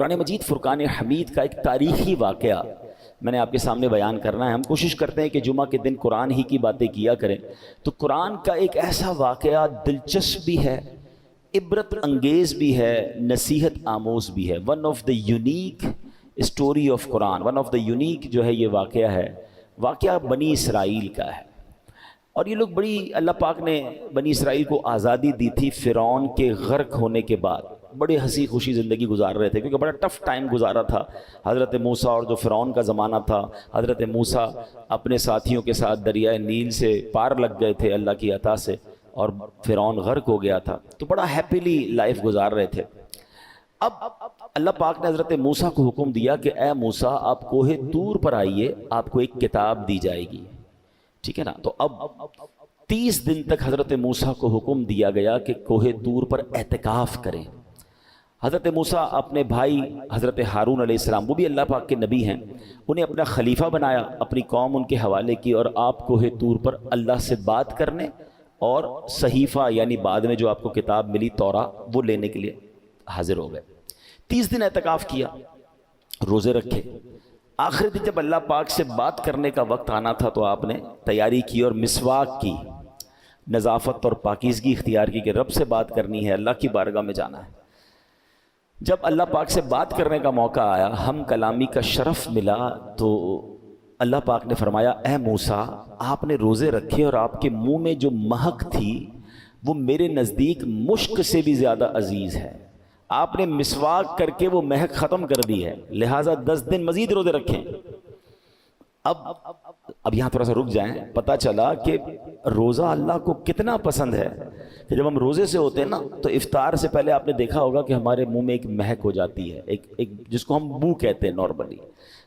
قرآن مجید فرقان حمید کا ایک تاریخی واقعہ میں نے آپ کے سامنے بیان کرنا ہے۔ ہم کوشش کرتے ہیں کہ جمعہ کے دن قرآن ہی کی باتیں کیا کریں، تو قرآن کا ایک ایسا واقعہ دلچسپ بھی ہے، عبرت انگیز بھی ہے، نصیحت آموز بھی ہے۔ One of the unique story of Quran, one of the unique جو ہے یہ واقعہ ہے، واقعہ بنی اسرائیل کا ہے۔ اور یہ لوگ بڑی، اللہ پاک نے بنی اسرائیل کو آزادی دی تھی فرعون کے غرق ہونے کے بعد، بڑے ہنسی خوشی زندگی گزار رہے تھے، کیونکہ بڑا ٹف ٹائم گزارا تھا حضرت موسیٰ، اور جو فرعون کا زمانہ تھا، حضرت موسیٰ اپنے ساتھیوں کے ساتھ دریائے نیل سے پار لگ گئے تھے اللہ کی عطا سے، اور فرعون غرق ہو گیا تھا، تو بڑا ہیپیلی لائف گزار رہے تھے۔ اب اللہ پاک نے حضرت موسیٰ کو حکم دیا کہ اے موسیٰ آپ کوہ طور پر آئیے، آپ کو ایک کتاب دی جائے گی، ٹھیک ہے نا۔ تو اب 30 دن تک حضرت موسیٰ کو حکم دیا گیا کہ کوہ طور پر اعتکاف کریں۔ حضرت موسیٰ اپنے بھائی حضرت ہارون علیہ السلام، وہ بھی اللہ پاک کے نبی ہیں، انہیں اپنا خلیفہ بنایا، اپنی قوم ان کے حوالے کی، اور آپ کوہ طور پر اللہ سے بات کرنے اور صحیفہ یعنی بعد میں جو آپ کو کتاب ملی توراہ وہ لینے کے لیے حاضر ہو گئے۔ 30 دن اعتکاف کیا، روزے رکھے۔ آخری دن جب اللہ پاک سے بات کرنے کا وقت آنا تھا تو آپ نے تیاری کی اور مسواک کی، نظافت اور پاکیزگی اختیار کی کہ رب سے بات کرنی ہے، اللہ کی بارگاہ میں جانا ہے۔ جب اللہ پاک سے بات کرنے کا موقع آیا، ہم کلامی کا شرف ملا، تو اللہ پاک نے فرمایا اے موسیٰ آپ نے روزے رکھے اور آپ کے منہ میں جو مہک تھی وہ میرے نزدیک مشک سے بھی زیادہ عزیز ہے، آپ نے مسواک کر کے وہ مہک ختم کر دی ہے، لہٰذا 10 دن مزید روزے رکھیں۔ اب یہاں تھوڑا سا رک جائیں، پتہ چلا کہ روزہ اللہ کو کتنا پسند ہے کہ جب ہم روزے سے ہوتے ہیں نا تو افطار سے پہلے آپ نے دیکھا ہوگا کہ ہمارے منہ میں ایک مہک ہو جاتی ہے، ایک جس کو ہم بو کہتے ہیں نارملی۔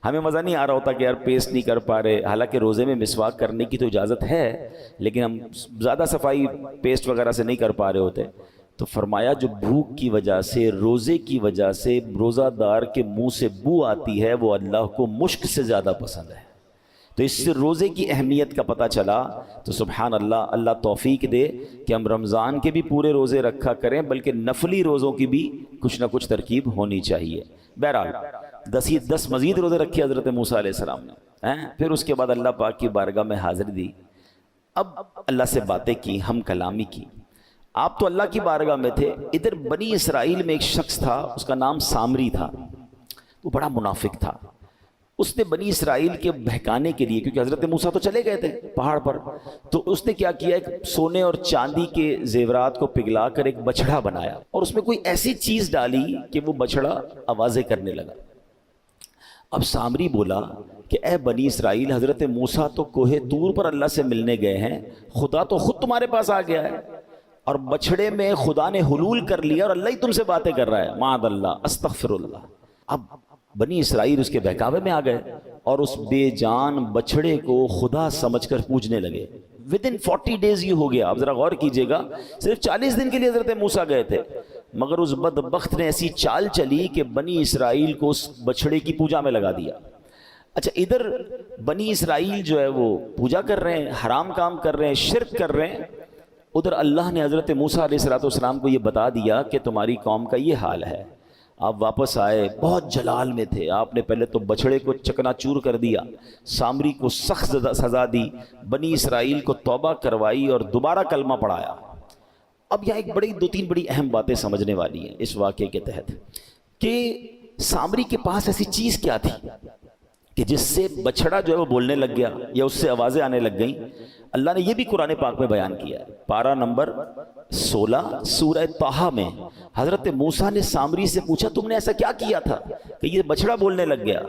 ہمیں مزہ نہیں آ رہا ہوتا کہ یار پیسٹ نہیں کر پا رہے، حالانکہ روزے میں مسواک کرنے کی تو اجازت ہے، لیکن ہم زیادہ صفائی پیسٹ وغیرہ سے نہیں کر پا رہے ہوتے۔ تو فرمایا جو بھوک کی وجہ سے، روزے کی وجہ سے روزہ دار کے منہ سے بو آتی ہے وہ اللہ کو مشک سے زیادہ پسند ہے۔ تو اس سے روزے کی اہمیت کا پتہ چلا۔ تو سبحان اللہ، اللہ توفیق دے کہ ہم رمضان کے بھی پورے روزے رکھا کریں، بلکہ نفلی روزوں کی بھی کچھ نہ کچھ ترکیب ہونی چاہیے۔ بہرحال 10 مزید روزے رکھے حضرت موسیٰ علیہ السلام نے، پھر اس کے بعد اللہ پاک کی بارگاہ میں حاضری دی، اب اللہ سے باتیں کی، ہم کلامی کی۔ آپ تو اللہ کی بارگاہ میں تھے، ادھر بنی اسرائیل میں ایک شخص تھا، اس کا نام سامری تھا، وہ بڑا منافق تھا۔ اس نے بنی اسرائیل کے بہکانے کے لیے، کیونکہ حضرت موسیٰ تو چلے گئے تھے پہاڑ پر، تو اس نے کیا کیا، ایک سونے اور چاندی کے زیورات کو پگھلا کر ایک بچڑا بنایا، اور اس میں کوئی ایسی چیز ڈالی کہ وہ بچڑا آوازیں کرنے لگا۔ اب سامری بولا کہ اے بنی اسرائیل، حضرت موسیٰ تو کوہ طور پر اللہ سے ملنے گئے ہیں، خدا تو خود تمہارے پاس آ گیا ہے، اور بچڑے میں خدا نے حلول کر لیا اور اللہ ہی تم سے باتیں کر رہا ہے، معاذ اللہ، استغفر اللہ۔ اب بنی اسرائیل اس کے بہکاوے میں آ گئے اور اس بے جان بچڑے کو خدا سمجھ کر پوجنے لگے۔ ودن 40 days یہ ہو گیا۔ اب ذرا غور کیجئے گا، صرف 40 دن کے لیے حضرت موسیٰ گئے تھے، مگر اس بدبخت نے ایسی چال چلی کہ بنی اسرائیل کو اس بچڑے کی پوجا میں لگا دیا۔ اچھا، ادھر بنی اسرائیل جو ہے وہ پوجا کر رہے ہیں، حرام کام کر رہے ہیں، شرک کر رہے ہیں، ادھر اللہ نے حضرت موسیٰ علیہ السلام کو یہ بتا دیا کہ تمہاری قوم کا یہ حال ہے۔ آپ واپس آئے، بہت جلال میں تھے، آپ نے پہلے تو بچڑے کو چکنا چور کر دیا، سامری کو سخت سزا دی، بنی اسرائیل کو توبہ کروائی اور دوبارہ کلمہ پڑھایا۔ اب یہاں ایک 2-3 بڑی اہم باتیں سمجھنے والی ہیں اس واقعے کے تحت، کہ سامری کے پاس ایسی چیز کیا تھی کہ جس سے بچڑا جو ہے وہ بولنے لگ گیا یا اس سے آوازیں آنے لگ گئیں۔ اللہ نے یہ بھی قرآن پاک میں بیان کیا ہے، پارہ نمبر 16 سورہ طٰہٰ میں حضرت موسیٰ نے سامری سے پوچھا تم نے ایسا کیا کیا تھا کہ یہ بچڑا بولنے لگ گیا؟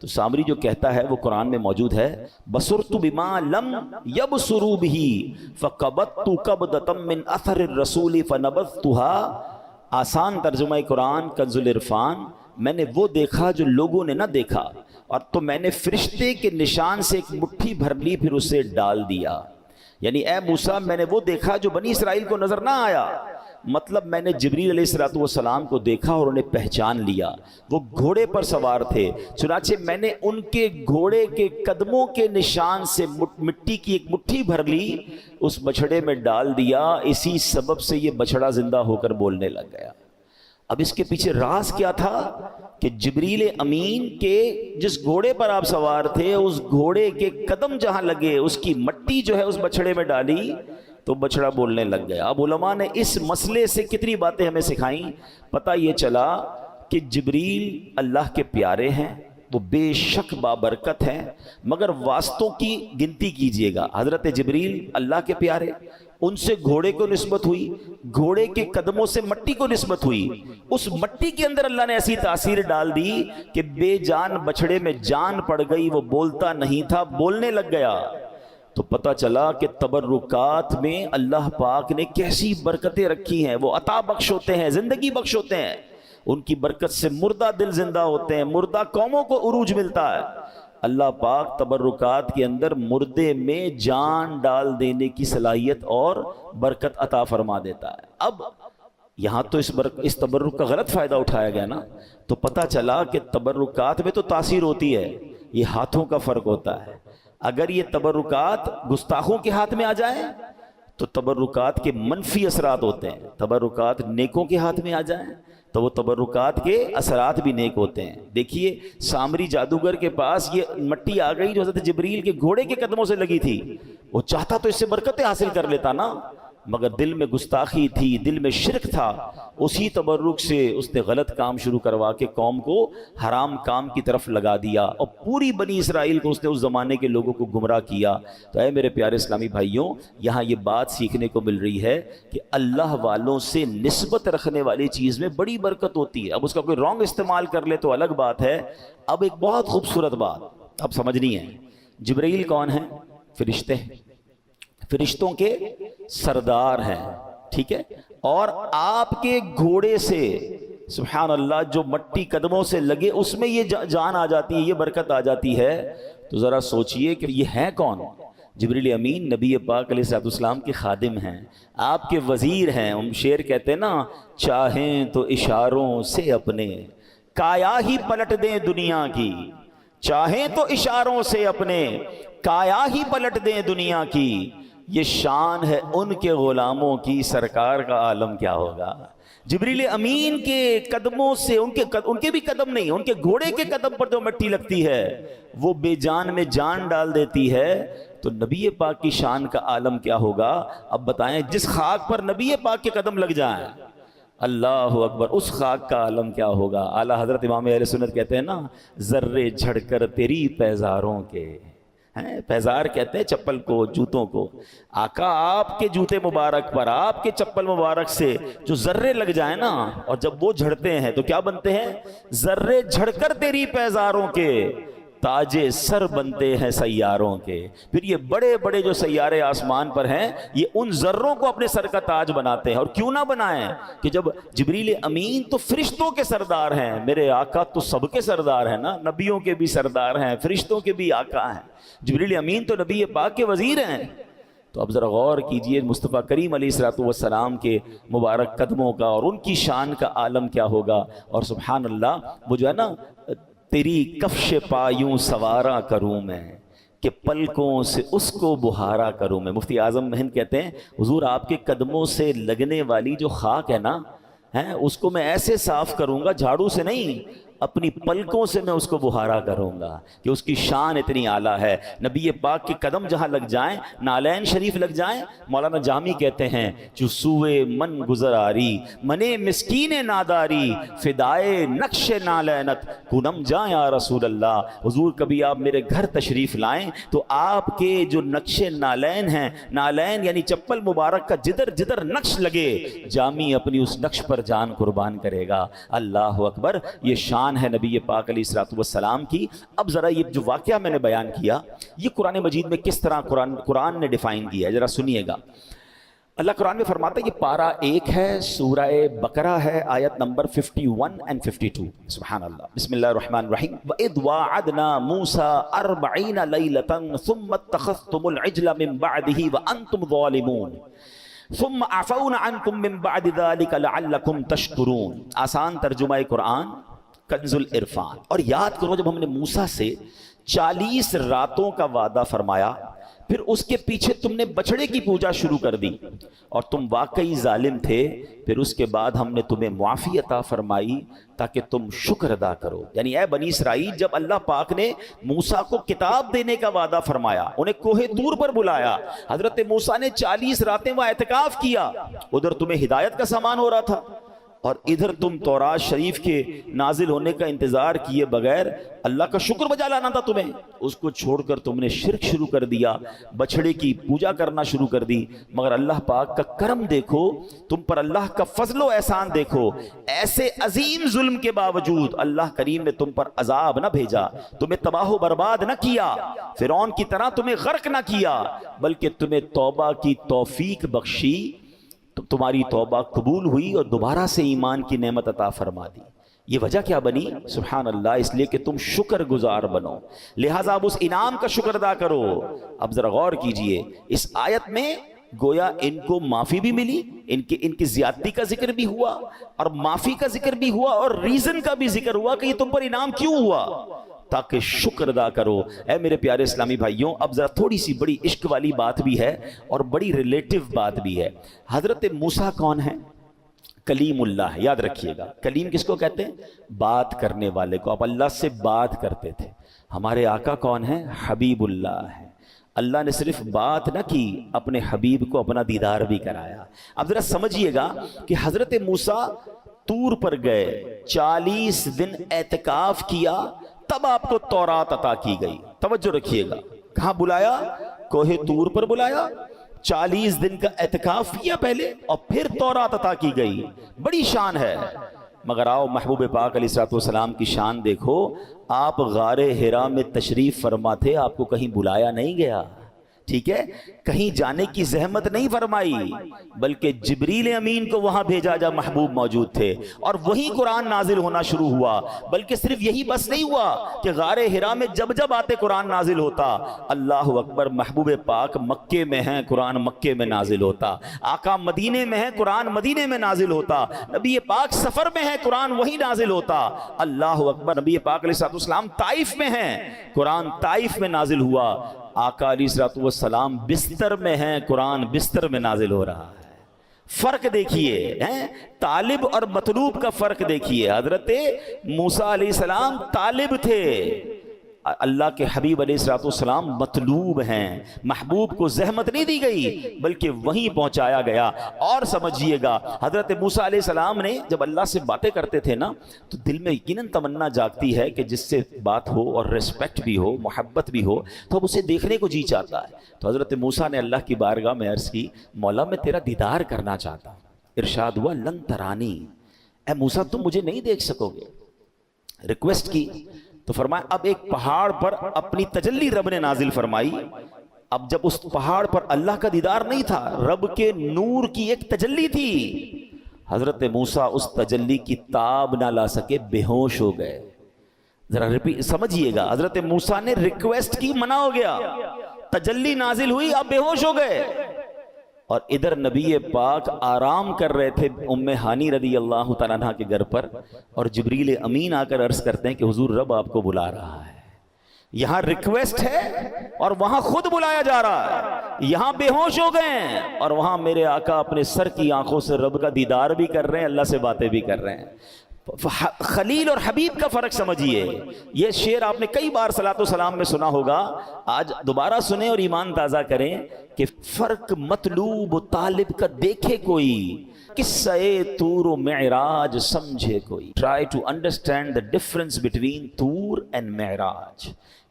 تو سامری جو کہتا ہے وہ قرآن میں موجود ہے، بصرت بما لم یبصروا به فقبضت قبضۃ من اثر الرسول فنبذتها۔ آسان ترجمہ قرآن کنز العرفان، میں نے وہ دیکھا جو لوگوں نے نہ دیکھا، اور تو میں نے فرشتے کے نشان سے ایک مٹھی بھر لی پھر اسے ڈال دیا۔ یعنی اے موسیٰ میں نے وہ دیکھا جو بنی اسرائیل کو نظر نہ آیا، مطلب میں نے جبریل علیہ السلام کو دیکھا اور انہیں پہچان لیا، وہ گھوڑے پر سوار تھے، چنانچہ میں نے ان کے گھوڑے کے قدموں کے نشان سے مٹی کی ایک مٹھی بھر لی، اس بچڑے میں ڈال دیا، اسی سبب سے یہ بچڑا زندہ ہو کر بولنے لگ گیا۔ اب اس کے پیچھے راز کیا تھا کہ جبریل امین کے جس گھوڑے پر آپ سوار تھے اس گھوڑے کے قدم جہاں لگے اس کی مٹی جو ہے اس بچڑے میں ڈالی تو بچڑا بولنے لگ گیا. اب علماء نے اس مسئلے سے کتنی باتیں ہمیں سکھائیں. پتہ یہ چلا کہ جبریل اللہ کے پیارے ہیں, وہ بے شک بابرکت ہیں, مگر واسطوں کی گنتی کیجئے گا. حضرت جبریل اللہ کے پیارے, ان سے گھوڑے کو نسبت ہوئی, گھوڑے کے قدموں سے مٹی کو نسبت ہوئی, اس مٹی کے اندر اللہ نے ایسی تاثیر ڈال دی کہ بے جان بچڑے میں جان پڑ گئی, وہ بولتا نہیں تھا, بولنے لگ گیا. تو پتہ چلا کہ تبرکات میں اللہ پاک نے کیسی برکتیں رکھی ہیں. وہ عطا بخش ہوتے ہیں, زندگی بخش ہوتے ہیں, ان کی برکت سے مردہ دل زندہ ہوتے ہیں, مردہ قوموں کو عروج ملتا ہے. اللہ پاک تبرکات کے اندر مردے میں جان ڈال دینے کی صلاحیت اور برکت عطا فرما دیتا ہے. اب یہاں تو اس تبرک کا غلط فائدہ اٹھایا گیا نا, تو پتہ چلا کہ تبرکات میں تو تاثیر ہوتی ہے, یہ ہاتھوں کا فرق ہوتا ہے. اگر یہ تبرکات گستاخوں کے ہاتھ میں آ جائیں تو تبرکات کے منفی اثرات ہوتے ہیں, تبرکات نیکوں کے ہاتھ میں آ جائیں تو وہ تبرکات کے اثرات بھی نیک ہوتے ہیں. دیکھیے سامری جادوگر کے پاس یہ مٹی آ گئی جو حضرت جبریل کے گھوڑے کے قدموں سے لگی تھی. وہ چاہتا تو اس سے برکتیں حاصل کر لیتا نا, مگر دل میں گستاخی تھی, دل میں شرک تھا. اسی تبرک سے اس نے غلط کام شروع کروا کے قوم کو حرام کام کی طرف لگا دیا, اور پوری بنی اسرائیل کو اس نے اس زمانے کے لوگوں کو گمراہ کیا. تو اے میرے پیارے اسلامی بھائیوں, یہاں یہ بات سیکھنے کو مل رہی ہے کہ اللہ والوں سے نسبت رکھنے والی چیز میں بڑی برکت ہوتی ہے. اب اس کا کوئی رانگ استعمال کر لے تو الگ بات ہے. اب ایک بہت خوبصورت بات اب سمجھنی ہے. جبرائیل کون ہیں؟ فرشتے ہیں, فرشتوں کے سردار ہیں, ٹھیک ہے. اور آپ کے گھوڑے سے سبحان اللہ جو مٹی قدموں سے لگے اس میں یہ جان آ جاتی ہے, یہ برکت آ جاتی ہے. تو ذرا سوچئے کہ یہ ہیں کون؟ جبریل امین نبی پاک علیہ السلام کے خادم ہیں, آپ کے وزیر ہیں. ہم شعر کہتے ہیں نا, چاہیں تو اشاروں سے اپنے کایا ہی پلٹ دیں دنیا کی, چاہیں تو اشاروں سے اپنے کایا ہی پلٹ دیں دنیا کی. یہ شان ہے ان کے غلاموں کی, سرکار کا عالم کیا ہوگا. جبریل امین کے قدموں سے, ان کے بھی قدم نہیں, ان کے گھوڑے کے قدم پر جو مٹی لگتی ہے وہ بے جان میں جان ڈال دیتی ہے. تو نبی پاک کی شان کا عالم کیا ہوگا. اب بتائیں, جس خاک پر نبی پاک کے قدم لگ جائیں, اللہ اکبر, اس خاک کا عالم کیا ہوگا. اعلیٰ حضرت امام اہل سنت کہتے ہیں نا, ذرے جھڑ کر تیری پیزاروں کے, پیزار کہتے ہیں چپل کو, جوتوں کو. آقا آپ کے جوتے مبارک پر, آپ کے چپل مبارک سے جو ذرے لگ جائیں نا, اور جب وہ جھڑتے ہیں تو کیا بنتے ہیں؟ ذرے جھڑ کر تیری پیزاروں کے تاجے سر بنتے ہیں سیاروں کے. پھر یہ بڑے بڑے جو سیارے آسمان پر ہیں یہ ان ذروں کو اپنے سر کا تاج بناتے ہیں. اور کیوں نہ بنائیں کہ جب جبریل امین تو فرشتوں کے سردار ہیں, میرے آقا تو سب کے سردار ہیں نا, نبیوں کے بھی سردار ہیں, فرشتوں کے بھی آقا ہیں. جبریل امین تو نبی پاک کے وزیر ہیں. تو اب ذرا غور کیجئے مصطفیٰ کریم علیہ السلام کے مبارک قدموں کا, اور ان کی شان کا عالم کیا ہوگا. اور سبحان اللہ, وہ جو ہے نا, تیری کفش پایوں سوارا کروں میں کہ پلکوں سے اس کو بہارا کروں میں. مفتی اعظم ہند کہتے ہیں, حضور آپ کے قدموں سے لگنے والی جو خاک ہے نا, اس کو میں ایسے صاف کروں گا, جھاڑو سے نہیں, اپنی پلکوں سے میں اس کو بہارا کروں گا کہ اس کی شان اتنی اعلیٰ ہے. نبی پاک کے قدم جہاں لگ جائیں, نالین شریف لگ جائیں, مولانا جامی کہتے ہیں, جو سوئے من گزر آری منے مسکین ناداری فدائے نقش نالینت کنم جائیں یا رسول اللہ. حضور کبھی آپ میرے گھر تشریف لائیں تو آپ کے جو نقش نالین ہیں, نالین یعنی چپل مبارک کا جدر جدر نقش لگے, جامی اپنی اس نقش پر جان قربان کرے گا. اللہ اکبر, یہ شان ہے نبی پاک علیہ السلام کی. اب ذرا یہ جو واقعہ میں نے بیان کیا یہ قرآن مجید میں کس طرح قرآن نے ڈیفائن کیا ہے, ذرا سنیے گا. اللہ قرآن میں فرماتا ہے, یہ پارہ 1 ہے, سورہ بقرہ ہے, آیت نمبر 51 and 52. سبحان اللہ. بسم اللہ الرحمن الرحیم. وَإِذْ وَاعَدْنَا مُوسَىٰ 40 لَيْلَةً ثُمَّ اتَّخَذْتُمُ الْعِجْلَ مِن بَعْدِهِ وَأَنْتُمْ ظَالِمُونَ ثم عفونا عنكم من بعد ذلك لعلكم تشكرون. آسان ترجمہ قرآن کنز العرفان. اور یاد کرو جب ہم نے موسیٰ سے 40 راتوں کا وعدہ فرمایا پھر اس کے پیچھے تم نے بچڑے کی پوجا شروع کر دی اور تم واقعی ظالم تھے، پھر اس کے بعد ہم نے تمہیں معافی عطا فرمائی تاکہ تم شکر ادا کرو۔ یعنی اے بنی اسرائیل، جب اللہ پاک نے موسیٰ کو کتاب دینے کا وعدہ فرمایا، انہیں کوہ طور پر بلایا، حضرت موسیٰ نے 40 راتیں وہاں اعتکاف کیا، ادھر تمہیں ہدایت کا سامان ہو رہا تھا اور ادھر تم تورات شریف کے نازل ہونے کا انتظار کیے بغیر اللہ کا شکر بجا لانا تھا تمہیں، اس کو چھوڑ کر تم نے شرک شروع کر دیا، بچڑے کی پوجا کرنا شروع کر دی۔ مگر اللہ پاک کا کرم دیکھو، تم پر اللہ کا فضل و احسان دیکھو، ایسے عظیم ظلم کے باوجود اللہ کریم نے تم پر عذاب نہ بھیجا، تمہیں تباہ و برباد نہ کیا، فرعون کی طرح تمہیں غرق نہ کیا، بلکہ تمہیں توبہ کی توفیق بخشی، تمہاری توبہ قبول ہوئی اور دوبارہ سے ایمان کی نعمت عطا فرما دی۔ یہ وجہ کیا بنی؟ سبحان اللہ، اس لیے کہ تم شکر گزار بنو، لہٰذا اب اس انعام کا شکر ادا کرو۔ اب ذرا غور کیجئے، اس آیت میں گویا ان کو معافی بھی ملی، ان کی زیادتی کا ذکر بھی ہوا اور معافی کا ذکر بھی ہوا اور ریزن کا بھی ذکر ہوا کہ یہ تم پر انعام کیوں ہوا، تاکہ شکر ادا کرو۔ اے میرے پیارے اسلامی بھائیوں، اب ذرا تھوڑی سی بڑی عشق والی بات بھی ہے اور بڑی ریلیٹیو بات بھی ہے۔ حضرت موسیٰ کون ہیں؟ کلیم اللہ، یاد رکھیے گا۔ کلیم کس کو کہتے ہیں؟ بات کرنے والے کو، آپ اللہ سے بات کرتے تھے۔ ہمارے آقا کون ہیں؟ حبیب اللہ ہیں۔ اللہ نے صرف بات نہ کی، اپنے حبیب کو اپنا دیدار بھی کرایا۔ اب ذرا سمجھیے گا کہ حضرت موسیٰ طور پر گئے، 40 دن اعتکاف کیا، تب آپ کو تورات عطا کی گئی۔ توجہ رکھیے گا، کہاں بلایا؟ کوہ طور پر بلایا، 40 دن کا اعتکاف کیا پہلے اور پھر تورات عطا کی گئی۔ بڑی شان ہے۔ مگر آؤ محبوب پاک علیہ الصلوۃ والسلام کی شان دیکھو، آپ غار حرا میں تشریف فرما تھے، آپ کو کہیں بلایا نہیں گیا، ٹھیک ہے، کہیں جانے کی زحمت نہیں فرمائی، بلکہ جبریل امین کو وہاں بھیجا جا محبوب موجود تھے اور وہیں قرآن نازل ہونا شروع ہوا۔ بلکہ صرف یہی بس نہیں ہوا کہ غار حرا میں جب جب آتے قرآن نازل ہوتا، اللہ اکبر، محبوب پاک مکے میں ہیں، قرآن مکے میں نازل ہوتا، آقا مدینے میں ہیں، قرآن مدینے میں نازل ہوتا، نبی پاک سفر میں ہیں، قرآن وہیں نازل ہوتا، اللہ اکبر، نبی پاک علیہ الصلوۃ والسلام طائف میں ہیں، قرآن طائف میں نازل ہوا، آقا علیہ الصلوۃ والسلام بستر میں ہیں، قرآن بستر میں نازل ہو رہا ہے۔ فرق دیکھیے، طالب اور مطلوب کا فرق دیکھیے۔ حضرت موسیٰ علیہ السلام طالب تھے، اللہ کے حبیب علیہ الصلوۃ والسلام مطلوب ہیں، محبوب کو زحمت نہیں دی گئی بلکہ وہیں پہنچایا گیا۔ اور سمجھیے گا، حضرت موسیٰ علیہ السلام نے جب اللہ سے باتیں کرتے تھے نا، تو دل میں یقیناً تمنا جاگتی ہے کہ جس سے بات ہو اور ریسپیکٹ بھی ہو، محبت بھی ہو، تو اب اسے دیکھنے کو جی چاہتا ہے۔ تو حضرت موسیٰ نے اللہ کی بارگاہ میں عرض کی، مولا میں تیرا دیدار کرنا چاہتا ہوں۔ ارشاد ہوا، لن ترانی، اے موسیٰ تم مجھے نہیں دیکھ سکو گے۔ ریکویسٹ کی تو فرمایا، اب ایک پہاڑ پر اپنی تجلی رب نے نازل فرمائی۔ اب جب اس پہاڑ پر اللہ کا دیدار نہیں تھا، رب کے نور کی ایک تجلی تھی، حضرت موسیٰ اس تجلی کی تاب نہ لا سکے، بے ہوش ہو گئے۔ ذرا سمجھیے گا، حضرت موسیٰ نے ریکویسٹ کی، منع ہو گیا، تجلی نازل ہوئی، اب بے ہوش ہو گئے۔ اور ادھر نبی پاک آرام کر رہے تھے ام ہانی رضی اللہ تعالیٰ عنہ کے گھر پر، اور جبریل امین آ کر عرض کرتے ہیں کہ حضور رب آپ کو بلا رہا ہے۔ یہاں ریکویسٹ ہے اور وہاں خود بلایا جا رہا ہے، یہاں بے ہوش ہو گئے ہیں اور وہاں میرے آقا اپنے سر کی آنکھوں سے رب کا دیدار بھی کر رہے ہیں، اللہ سے باتیں بھی کر رہے ہیں۔ خلیل اور حبیب کا فرق سمجھیے۔ یہ شعر آپ نے کئی بار صلاۃ و سلام میں سنا ہوگا، آج دوبارہ سنیں اور ایمان تازہ کریں کہ فرق مطلوب و طالب کا دیکھے کوئی، قصہ طور و معراج سمجھے کوئی۔ Try to understand the difference between طور اینڈ معراج۔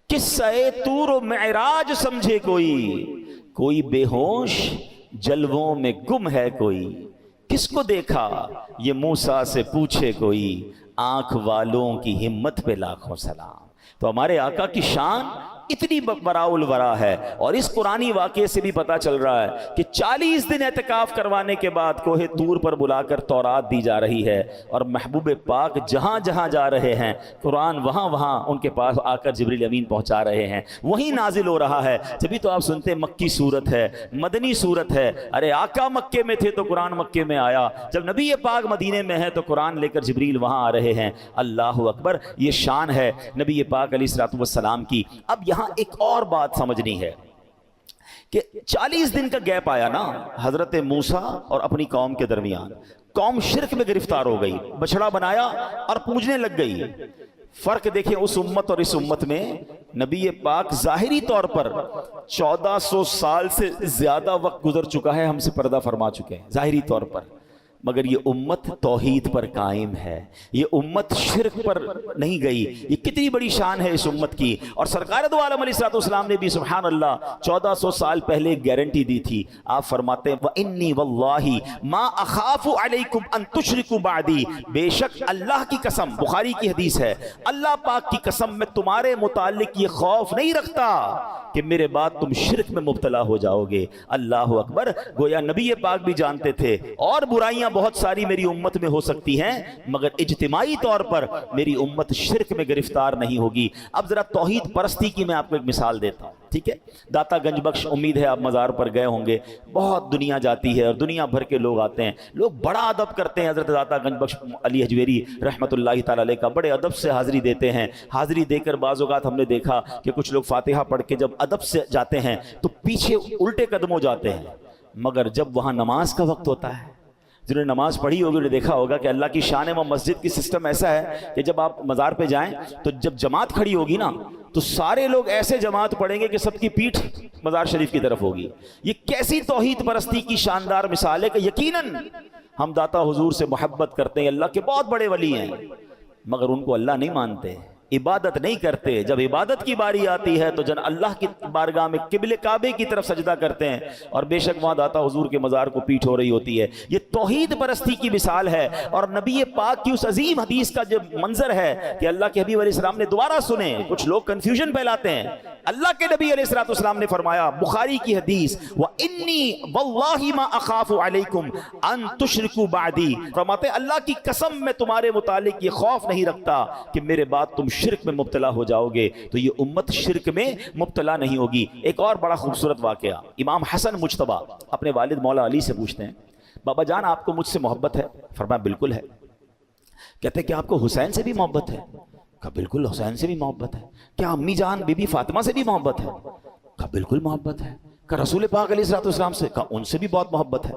قصہ طور و معراج سمجھے کوئی بے ہوش جلووں میں گم ہے کوئی، کس کو دیکھا یہ موسیٰ سے پوچھے کوئی، آنکھ والوں کی ہمت پہ لاکھوں سلام۔ تو ہمارے آقا کی شان اتنی براء الورا ہے، اور اس قرآنی واقعے سے بھی پتا چل رہا ہے کہ 40 دن اعتکاف کروانے کے بعد کوہ طور پر بلا کر تورات دی جا رہی ہے، اور محبوب پاک جہاں جہاں جا رہے ہیں قرآن وہاں وہاں ان کے پاس آ کر جبریل امین پہنچا رہے ہیں، وہیں نازل ہو رہا ہے۔ جبھی تو آپ سنتے مکی صورت ہے، مدنی صورت ہے۔ ارے آقا مکے میں تھے تو قرآن مکے میں آیا، جب نبی پاک مدینے میں ہے تو قرآن لے کر جبریل وہاں آ رہے ہیں۔ اللہ اکبر، یہ شان ہے نبی پاک علیہ الصلوۃ والسلام کی۔ اب یہاں ایک اور بات سمجھنی ہے کہ 40 دن کا گیپ آیا نا حضرت موسیٰ اور اپنی قوم کے درمیان. قوم شرک میں گرفتار ہو گئی, بچڑا بنایا اور پوجنے لگ گئی. فرق دیکھیں اس امت اور اس امت میں. نبی پاک ظاہری طور پر 1400 سال سے زیادہ وقت گزر چکا ہے, ہم سے پردہ فرما چکے ہیں ظاہری طور پر, مگر یہ امت توحید پر قائم ہے, یہ امت شرک پر نہیں گئی. یہ کتنی بڑی شان ہے اس امت کی. اور سرکار دو عالم علیہ الصلوۃ والسلام نے بھی سبحان اللہ 1400 سال پہلے گارنٹی دی تھی. آپ فرماتے ہیں وَإِنِّي وَاللَّهِ مَا أَخَافُ عَلَيْكُمْ أَن تُشْرِكُوا بَعْدِي, بے شک اللہ کی قسم, بخاری کی حدیث ہے, اللہ پاک کی قسم میں تمہارے متعلق یہ خوف نہیں رکھتا کہ میرے بعد تم شرک میں مبتلا ہو جاؤ گے. اللہ اکبر. گویا نبی پاک بھی جانتے تھے اور برائیاں بہت ساری میری امت میں ہو سکتی ہیں, مگر اجتماعی طور پر میری امت شرک میں گرفتار نہیں ہوگی. اب ذرا توحید پرستی کی میں آپ کو ایک مثال دیتا ہوں, ٹھیک ہے. داتا گنج بخش, امید ہے آپ مزار پر گئے ہوں گے. بہت دنیا جاتی ہے اور دنیا بھر کے لوگ آتے ہیں. لوگ بڑا ادب کرتے ہیں حضرت داتا گنج بخش علی حجویری رحمۃ اللہ تعالی علیہ کا, بڑے ادب سے حاضری دیتے ہیں. حاضری دے کر بعض اوقات ہم نے دیکھا کہ کچھ لوگ فاتحہ پڑھ کے جب ادب سے جاتے ہیں تو پیچھے الٹے قدم ہو جاتے ہیں, مگر جب وہاں نماز کا وقت ہوتا ہے, جنہوں نے نماز پڑھی ہوگی انہوں نے دیکھا ہوگا کہ اللہ کی شان و مسجد کی سسٹم ایسا ہے کہ جب آپ مزار پہ جائیں تو جب جماعت کھڑی ہوگی نا تو سارے لوگ ایسے جماعت پڑھیں گے کہ سب کی پیٹھ مزار شریف کی طرف ہوگی. یہ کیسی توحید پرستی کی شاندار مثال ہے کہ یقیناً ہم داتا حضور سے محبت کرتے ہیں, اللہ کے بہت بڑے ولی ہیں, مگر ان کو اللہ نہیں مانتے, عبادت نہیں کرتے. جب عبادت کی باری آتی ہے تو جن اللہ کی بارگاہ میں قبلہ کعبے کی طرف سجدہ کرتے ہیں, اور بے شک وہاں داتا حضور کے مزار کو پیٹھ ہو رہی ہوتی ہے. یہ توحید پرستی کی مثال ہے. اور نبی پاک کی اس عظیم حدیث کا جو منظر ہے کہ اللہ کے حبیب علیہ السلام نے دوبارہ سنے, کچھ لوگ کنفیوژن پھیلاتے ہیں. اللہ کے نبی علیہ الصلوۃ والسلام نے فرمایا, بخاری کی حدیث, وَإِنِّي وَاللَّهِ مَا أَخَافُ عَلَيْكُمْ أَن تُشْرِكُوا بَعْدِي, فرماتے اللہ کی قسم میں تمہارے متعلق یہ خوف نہیں رکھتا کہ میرے بعد تم شرک میں مبتلا ہو جاؤ گے. تو یہ امت شرک میں مبتلا نہیں ہوگی. ایک اور بڑا خوبصورت واقعہ, امام حسن مجتبیٰ اپنے والد مولا علی سے پوچھتے ہیں, بابا جان آپ کو مجھ سے محبت ہے؟ فرمایا بالکل ہے. کہتے ہیں کہ آپ کو حسین سے بھی محبت ہے؟ کہا بالکل حسین سے بھی محبت ہے. کیا امی جان بی بی فاطمہ سے بھی محبت ہے؟ کہا بالکل محبت ہے. کہا رسول پاک علیہ الصلوۃ والسلام سے؟ کہا ان سے بھی بہت محبت ہے.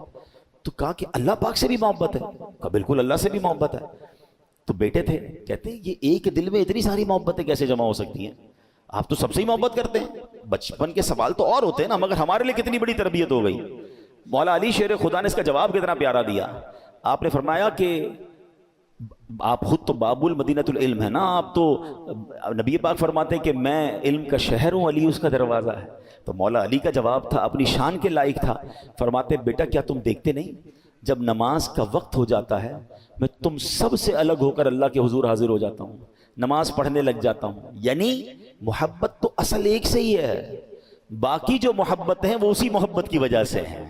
تو کہا کہ اللہ پاک سے بھی محبت ہے؟ کہا بالکل اللہ سے بھی محبت ہے. تو بیٹے تھے, کہتے ہیں یہ ایک دل میں اتنی ساری محبتیں کیسے جمع ہو سکتی ہیں؟ آپ تو سب سے ہی محبت کرتے ہیں. بچپن کے سوال تو اور ہوتے ہیں نا, مگر ہمارے لیے کتنی بڑی تربیت ہو گئی. مولا علی شیر خدا نے اس کا جواب کتنا پیارا دیا. آپ نے فرمایا کہ آپ خود تو باب المدینۃ العلم ہے نا, آپ تو نبی پاک فرماتے ہیں کہ میں علم کا شہر ہوں, علی اس کا دروازہ ہے. تو مولا علی کا جواب تھا, اپنی شان کے لائق تھا. فرماتے بیٹا کیا تم دیکھتے نہیں جب نماز کا وقت ہو جاتا ہے میں تم سب سے الگ ہو کر اللہ کے حضور حاضر ہو جاتا ہوں, نماز پڑھنے لگ جاتا ہوں. یعنی محبت تو اصل ایک سے ہی ہے, باقی جو محبت ہیں وہ اسی محبت کی وجہ سے ہیں.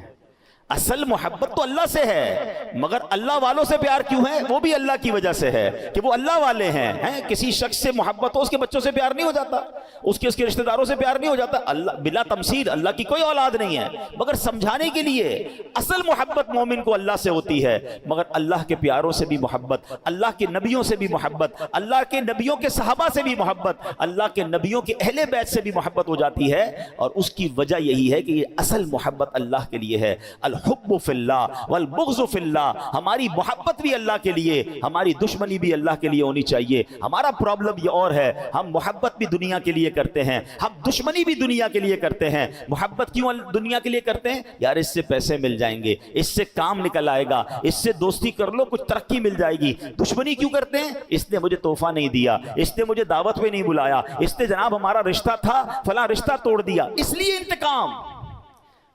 اصل محبت تو اللہ سے ہے, مگر اللہ والوں سے پیار کیوں ہے؟ وہ بھی اللہ کی وجہ سے ہے کہ وہ اللہ والے ہیں. کسی شخص سے محبت ہو, اس کے بچوں سے پیار نہیں ہو جاتا, اس کے رشتہ داروں سے پیار نہیں ہو جاتا. اللہ بلا تمثیل, اللہ کی کوئی اولاد نہیں ہے, مگر سمجھانے کے لیے اصل محبت مومن کو اللہ سے ہوتی ہے. مگر اللہ کے پیاروں سے بھی محبت, اللہ کے نبیوں سے بھی محبت, اللہ کے نبیوں کے صحابہ سے بھی محبت, اللہ کے نبیوں کے اہل بیت سے بھی محبت ہو جاتی ہے. اور اس کی وجہ یہی ہے کہ یہ اصل محبت اللہ کے لیے ہے. الحب فی اللہ والبغض فی اللہ, ہماری محبت بھی اللہ کے لیے, ہماری دشمنی بھی اللہ کے لیے ہونی چاہیے. ہمارا پرابلم یہ اور ہے, ہم محبت بھی دنیا کے لیے کرتے ہیں, ہم دشمنی بھی دنیا کے لیے کرتے ہیں. محبت کیوں دنیا کے لیے کرتے ہیں؟ یار اس سے پیسے مل جائیں گے, اس سے کام نکل آئے گا, اس سے دوستی کر لو کچھ ترقی مل جائے گی. دشمنی کیوں کرتے ہیں؟ اس نے مجھے تحفہ نہیں دیا, اس نے مجھے دعوت پہ نہیں بلایا, اس نے جناب ہمارا رشتہ تھا فلاں رشتہ توڑ دیا, اس لیے انتقام.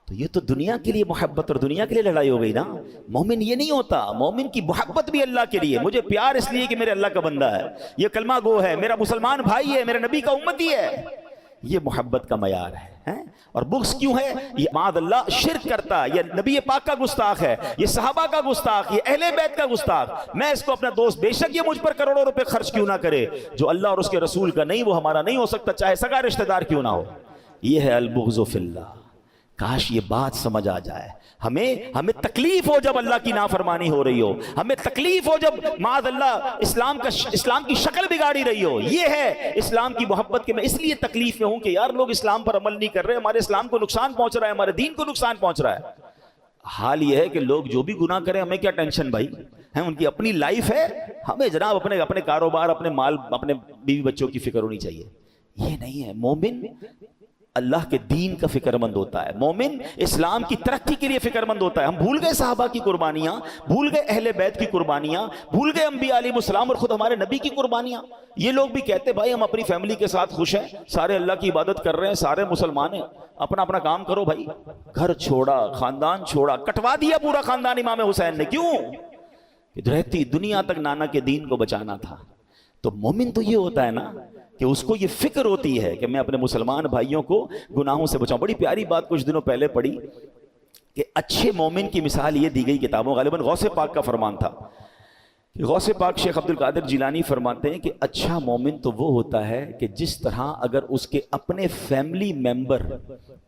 تو یہ تو دنیا کے لیے محبت اور دنیا کے لیے لڑائی ہو گئی نا. مومن یہ نہیں ہوتا, مومن کی محبت بھی اللہ کے لیے, مجھے پیار اس لیے کہ میرے اللہ کا بندہ ہے, یہ کلمہ گو ہے, میرا مسلمان بھائی ہے, میرے نبی کا امتی ہے. یہ محبت کا معیار ہے. اور بغض کیوں ہے؟ یہ معاذ اللہ شرک کرتا ہے, یہ نبی پاک کا گستاخ ہے, یہ صحابہ کا گستاخ, یہ اہل بیت کا گستاخ. میں اس کو اپنا دوست, بے شک یہ مجھ پر کروڑوں روپے خرچ کیوں نہ کرے, جو اللہ اور اس کے رسول کا نہیں وہ ہمارا نہیں ہو سکتا, چاہے سگا رشتہ دار کیوں نہ ہو. یہ ہے البغض فی اللہ. کاش یہ بات سمجھ آ جائے. ہمیں تکلیف ہو جب اللہ کی نافرمانی ہو رہی ہو, ہمیں تکلیف ہو جب معاذ اللہ اسلام کی شکل بگاڑی رہی ہو. یہ ہے اسلام کی محبت کہ میں اس لیے تکلیف میں ہوں کہ یار لوگ اسلام پر عمل نہیں کر رہے, ہمارے اسلام کو نقصان پہنچ رہا ہے, ہمارے دین کو نقصان پہنچ رہا ہے. حال یہ ہے کہ لوگ جو بھی گناہ کریں ہمیں کیا ٹینشن بھائی, ہیں ان کی اپنی لائف ہے, ہمیں جناب اپنے کاروبار, اپنے مال, اپنے بیوی بچوں کی فکر ہونی چاہیے. یہ نہیں ہے. مومن اللہ کے دین کا فکر مند ہوتا ہے, مومن اسلام کی ترقی کے لیے فکر مند ہوتا ہے. ہم بھول گئے صحابہ کی قربانیاں, بھول گئے اہل بیت کی قربانیاں, بھول گئے انبیاء علیہ السلام اور خود ہمارے نبی کی قربانیاں. یہ لوگ بھی کہتے بھائی ہم اپنی فیملی کے ساتھ خوش ہیں, سارے اللہ کی عبادت کر رہے ہیں, سارے مسلمان ہیں, اپنا اپنا کام کرو بھائی. گھر چھوڑا, خاندان چھوڑا, کٹوا دیا پورا خاندان امام حسین نے. کیوں؟ کہ رہتی دنیا تک نانا کے دین کو بچانا تھا. تو مومن تو یہ ہوتا ہے نا کہ اس کو یہ فکر ہوتی ہے کہ میں اپنے مسلمان بھائیوں کو گناہوں سے بچاؤں. بڑی پیاری بات کچھ دنوں پہلے پڑھی کہ اچھے مومن کی مثال یہ دی گئی کتابوں, غالباً غوث پاک کا فرمان تھا. غوث پاک شیخ عبد القادر جیلانی فرماتے ہیں کہ اچھا مومن تو وہ ہوتا ہے کہ جس طرح اگر اس کے اپنے فیملی ممبر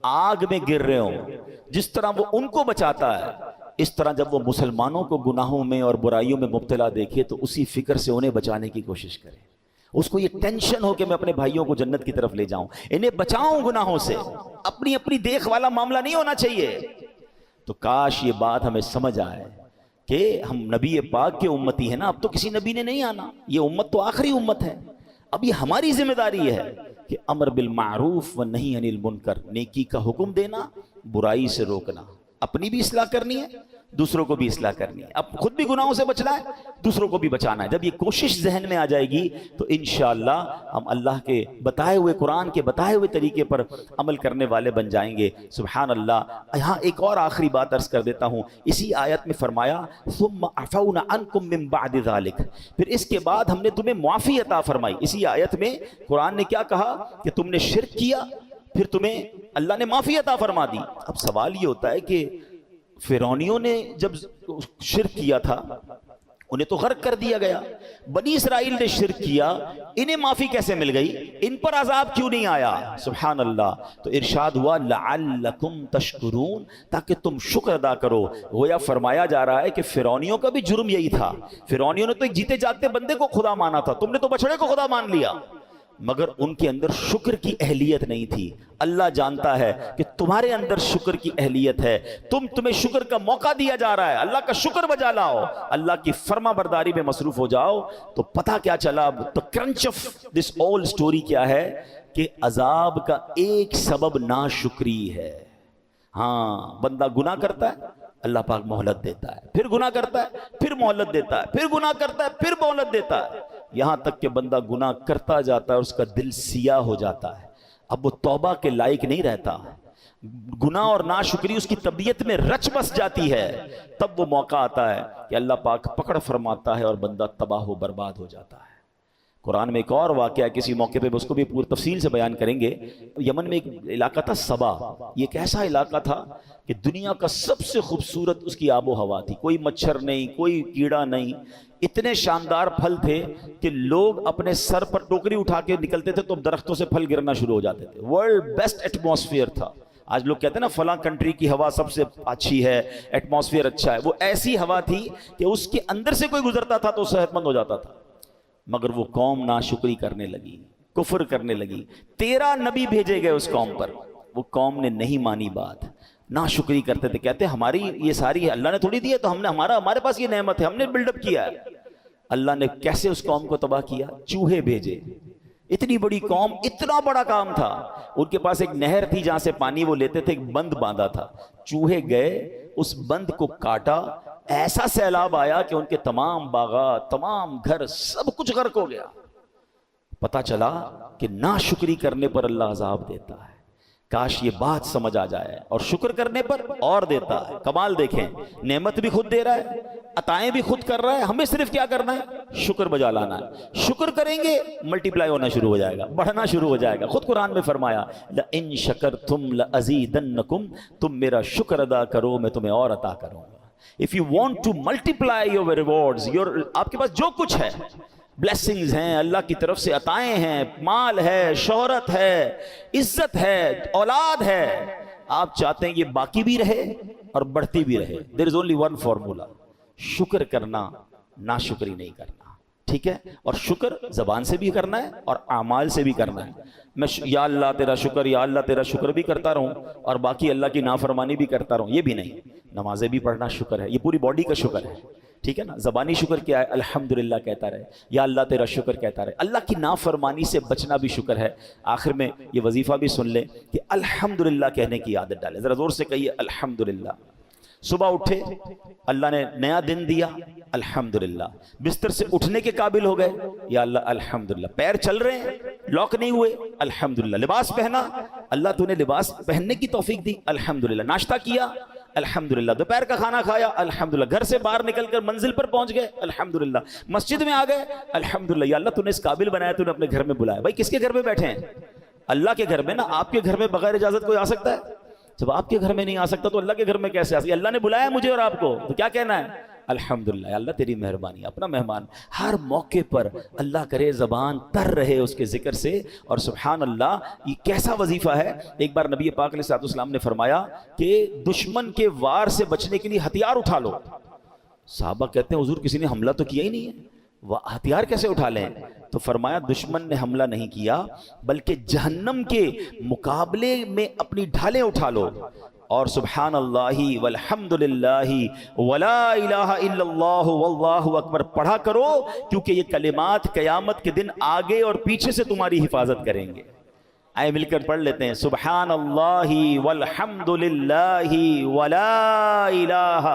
آگ میں گر رہے ہوں, جس طرح وہ ان کو بچاتا ہے, اس طرح جب وہ مسلمانوں کو گناہوں میں اور برائیوں میں مبتلا دیکھے تو اسی فکر سے انہیں بچانے کی کوشش کرے. اس کو یہ ٹینشن ہو کہ میں اپنے بھائیوں کو جنت کی طرف لے جاؤں, انہیں بچاؤں گناہوں سے. اپنی دیکھ والا معاملہ نہیں ہونا چاہیے. تو کاش یہ بات ہمیں سمجھ آئے کہ ہم نبی پاک کے امتی ہیں نا, اب تو کسی نبی نے نہیں آنا, یہ امت تو آخری امت ہے. اب یہ ہماری ذمہ داری ہے کہ امر بالمعروف و نہی عن المنکر, نیکی کا حکم دینا, برائی سے روکنا. اپنی بھی اصلاح کرنی ہے, دوسروں کو بھی اصلاح کرنی ہے. اب خود بھی گناہوں سے بچنا ہے, دوسروں کو بھی بچانا ہے. جب یہ کوشش ذہن میں آ جائے گی تو انشاءاللہ ہم اللہ کے بتائے ہوئے, قرآن کے بتائے ہوئے طریقے پر عمل کرنے والے بن جائیں گے. سبحان اللہ. یہاں ایک اور آخری بات عرض کر دیتا ہوں. اسی آیت میں فرمایا ثم عفونا عنکم من بعد ذلک, پھر اس کے بعد ہم نے تمہیں معافی عطا فرمائی. اسی آیت میں قرآن نے کیا کہا کہ تم نے شرک کیا, پھر تمہیں اللہ نے معافی عطا فرما دی. اب سوال یہ ہوتا ہے کہ فرعونیوں نے جب شرک کیا تھا انہیں تو غرق کر دیا گیا, بنی اسرائیل نے شرک کیا, انہیں معافی کیسے مل گئی, ان پر عذاب کیوں نہیں آیا؟ سبحان اللہ. تو ارشاد ہوا لعلکم تشکرون, تاکہ تم شکر ادا کرو. گویا فرمایا جا رہا ہے کہ فرعونیوں کا بھی جرم یہی تھا. فرعونیوں نے تو ایک جیتے جاگتے بندے کو خدا مانا تھا, تم نے تو بچڑے کو خدا مان لیا, مگر ان کے اندر شکر کی اہلیت نہیں تھی. اللہ جانتا ہے کہ تمہارے اندر شکر کی اہلیت ہے, تمہیں شکر کا موقع دیا جا رہا ہے. اللہ کا شکر بجا لاؤ, اللہ کی فرما برداری میں مصروف ہو جاؤ. تو پتہ کیا چلا, تو کرنچ آف دس اول سٹوری کیا ہے کہ عذاب کا ایک سبب ناشکری ہے. ہاں, بندہ گناہ کرتا ہے, اللہ پاک مہلت دیتا ہے, پھر گناہ کرتا ہے, پھر مہلت دیتا ہے, پھر گناہ کرتا ہے, پھر مہلت دیتا ہے, یہاں تک کہ بندہ گناہ کرتا جاتا ہے اور اس کا دل سیاہ ہو جاتا ہے. اب وہ توبہ کے لائق نہیں رہتا, گناہ اور ناشکری اس کی طبیعت میں رچ بس جاتی ہے. تب وہ موقع آتا ہے کہ اللہ پاک پکڑ فرماتا ہے اور بندہ تباہ و برباد ہو جاتا ہے. قرآن میں ایک اور واقعہ ہے, کسی موقع پہ اس کو بھی پوری تفصیل سے بیان کریں گے. یمن میں ایک علاقہ تھا سبا. یہ ایک ایسا علاقہ تھا کہ دنیا کا سب سے خوبصورت اس کی آب و ہوا تھی, کوئی مچھر نہیں, کوئی کیڑا نہیں, اتنے شاندار پھل تھے کہ لوگ اپنے سر پر ٹوکری اٹھا کے نکلتے تھے تو درختوں سے پھل گرنا شروع ہو جاتے تھے. ورلڈ بیسٹ ایٹماسفیئر تھا. آج لوگ کہتے ہیں نا فلاں کنٹری کی ہوا سب سے اچھی ہے, ایٹماسفیئر اچھا ہے. وہ ایسی ہوا تھی کہ اس کے اندر سے کوئی گزرتا تھا تو صحت مند ہو جاتا تھا. مگر وہ قوم ناشکری کرنے لگی, کفر کرنے لگی. 13 نبی بھیجے گئے اس قوم پر, وہ قوم نے نہیں مانی بات, ناشکری کرتے تھے. کہتے ہماری یہ ساری اللہ نے تھوڑی دی ہے, تو ہم نے ہمارے پاس یہ نعمت ہے, ہم نے بلڈ اپ کیا ہے. اللہ نے کیسے اس قوم کو تباہ کیا؟ چوہے بھیجے. اتنی بڑی قوم, اتنا بڑا کام تھا. ان کے پاس ایک نہر تھی جہاں سے پانی وہ لیتے تھے, ایک بند باندھا تھا. چوہے گئے, اس بند کو کاٹا, ایسا سیلاب آیا کہ ان کے تمام باغات, تمام گھر, سب کچھ غرق ہو گیا. پتا چلا کہ ناشکری کرنے پر اللہ عذاب دیتا ہے. کاش یہ بات سمجھ آ جائے, اور شکر کرنے پر اور دیتا ہے. کمال دیکھیں, نعمت بھی خود دے رہا ہے, عطائیں بھی خود کر رہا ہے, ہمیں صرف کیا کرنا ہے؟ شکر بجا لانا ہے. شکر کریں گے ملٹی پلائی ہونا شروع ہو جائے گا, بڑھنا شروع ہو جائے گا. خود قرآن میں فرمایا لَإِن شَكَرْتُمْ لَأَزِيدَنَّكُمْ, تم میرا شکر ادا کرو میں تمہیں اور عطا کروں گا. If you want to multiply your rewards, آپ کے پاس جو کچھ ہے, بلیسنگز ہیں, اللہ کی طرف سے عطائیں ہیں, مال ہے, شہرت ہے, عزت ہے, اولاد ہے, آپ چاہتے ہیں یہ باقی بھی رہے اور بڑھتی بھی رہے. دیر از اونلی ون فارمولا, شکر کرنا, ناشکری نہیں کرنا. ٹھیک ہے, اور شکر زبان سے بھی کرنا ہے اور اعمال سے بھی کرنا ہے. میں یا اللہ تیرا شکر, یا اللہ تیرا شکر بھی کرتا رہوں اور باقی اللہ کی نافرمانی بھی کرتا رہوں, یہ بھی نہیں. نمازیں بھی پڑھنا شکر ہے, یہ پوری باڈی کا شکر ہے. ٹھیک ہے نا. زبانی شکر کیا ہے؟ الحمدللہ کہتا رہے, یا اللہ تیرا شکر کہتا رہے. اللہ کی نافرمانی سے بچنا بھی شکر ہے. آخر میں یہ وظیفہ بھی سن لیں کہ الحمدللہ کہنے کی عادت ڈالیں. ذرا زور سے کہیے الحمدللہ. صبح اٹھے, اللہ نے نیا دن دیا, الحمدللہ. بستر سے اٹھنے کے قابل ہو گئے, یا اللہ الحمدللہ. پیر چل رہے ہیں, لاک نہیں ہوئے, الحمدللہ. لباس پہنا, اللہ تو نے لباس پہننے کی توفیق دی, الحمدللہ. ناشتہ کیا, الحمدللہ. دوپہر کا کھانا کھایا, الحمدللہ. گھر سے باہر نکل کر منزل پر پہنچ گئے, الحمدللہ. مسجد میں آ گئے, الحمدللہ. یا اللہ تو نے اس قابل بنایا, تو نے اپنے گھر میں بلایا. بھائی کس کے گھر میں بیٹھے ہیں؟ اللہ کے گھر میں نا. آپ کے گھر میں بغیر اجازت کوئی آ سکتا ہے؟ جب آپ کے گھر میں نہیں آ سکتا تو اللہ کے گھر میں کیسے آ سکتا؟ اللہ نے بلایا مجھے اور آپ کو, تو کیا کہنا ہے؟ الحمدللہ. اللہ تیری مہربانی. اپنا مہمان ہر موقع پر اللہ کرے زبان تر رہے اس کے ذکر سے. اور سبحان اللہ, یہ کیسا وظیفہ ہے. ایک بار نبی پاک علیہ الصلوۃ والسلام نے فرمایا کہ دشمن کے وار سے بچنے کے لیے ہتھیار اٹھا لو. صحابہ کہتے ہیں حضور کسی نے حملہ تو کیا ہی نہیں ہے, ہتھیار کیسے اٹھا لیں؟ تو فرمایا دشمن نے حملہ نہیں کیا بلکہ جہنم کے مقابلے میں اپنی ڈھالیں اٹھا لو. اور سبحان اللہ والحمد للہ ولا الہ الا اللہ واللہ اکبر پڑھا کرو, کیونکہ یہ کلمات قیامت کے دن آگے اور پیچھے سے تمہاری حفاظت کریں گے. آئے مل کر پڑھ لیتے ہیں, سبحان اللہ والحمد للہ ولا الہ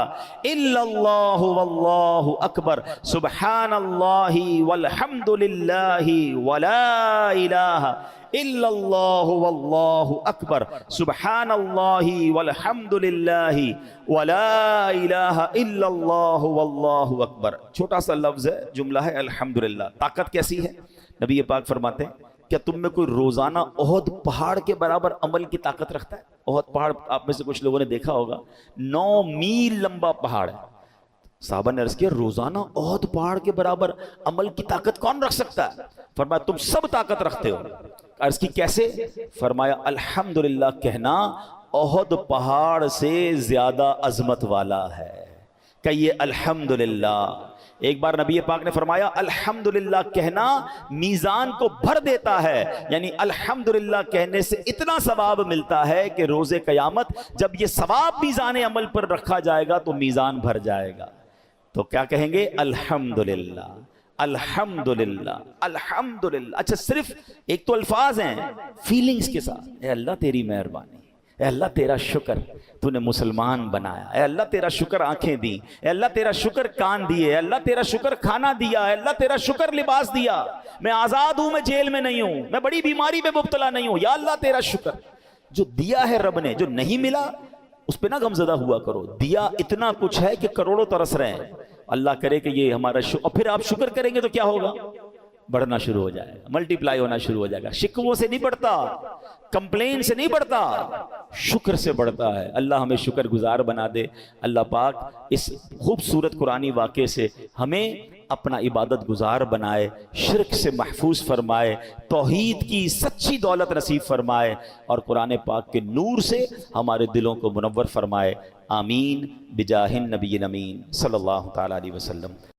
الا اللہ واللہ اکبر. سبحان اللہ والحمد للہ ولا الہ الا اللہ واللہ اکبر. سبحان اللہ والحمد للہ ولا الہ الا اللہ واللہ اکبر. چھوٹا سا لفظ ہے, جملہ ہے الحمدللہ. طاقت کیسی ہے؟ نبی پاک فرماتے ہیں کیا تم میں کوئی روزانہ احد پہاڑ کے برابر عمل کی طاقت رکھتا ہے؟ احد پہاڑ آپ میں سے کچھ لوگوں نے دیکھا ہوگا, 9 میل لمبا پہاڑ ہے. صحابہ نے عرض کیا روزانہ احد پہاڑ کے برابر عمل کی طاقت کون رکھ سکتا ہے؟ فرمایا تم سب طاقت رکھتے ہو. عرض کی کیسے؟ فرمایا الحمدللہ کہنا احد پہاڑ سے زیادہ عظمت والا ہے. کہیے الحمدللہ. ایک بار نبی پاک نے فرمایا الحمدللہ کہنا میزان کو بھر دیتا ہے. یعنی الحمدللہ کہنے سے اتنا ثواب ملتا ہے کہ روز قیامت جب یہ ثواب میزان عمل پر رکھا جائے گا تو میزان بھر جائے گا. تو کیا کہیں گے؟ الحمدللہ الحمدللہ الحمدللہ. اچھا صرف ایک تو الفاظ ہیں, فیلنگز کے ساتھ. اے اللہ تیری مہربانی, اے اللہ تیرا شکر تو نے مسلمان بنایا, اے اللہ تیرا شکر آنکھیں دی, اے اللہ تیرا شکر کان دیے, اے اللہ تیرا شکر کھانا دیا, اے اللہ تیرا شکر لباس دیا, میں آزاد ہوں, میں جیل میں نہیں ہوں, میں بڑی بیماری میں مبتلا نہیں ہوں, یا اللہ تیرا شکر. جو دیا ہے رب نے, جو نہیں ملا اس پہ نہ غمزدہ ہوا کرو. دیا اتنا کچھ ہے کہ کروڑوں ترس رہے ہیں. اللہ کرے کہ یہ ہمارا اور پھر آپ شکر کریں گے تو کیا ہوگا؟ بڑھنا شروع ہو جائے گا, ملٹی پلائی ہونا شروع ہو جائے گا. شکووں سے نہیں بڑھتا, کمپلین سے نہیں بڑھتا, شکر سے بڑھتا ہے. اللہ ہمیں شکر گزار بنا دے. اللہ پاک اس خوبصورت قرآنی واقعے سے ہمیں اپنا عبادت گزار بنائے, شرک سے محفوظ فرمائے, توحید کی سچی دولت نصیب فرمائے, اور قرآن پاک کے نور سے ہمارے دلوں کو منور فرمائے. آمین بجاہ النبی الامین صلی اللہ تعالی علیہ وسلم.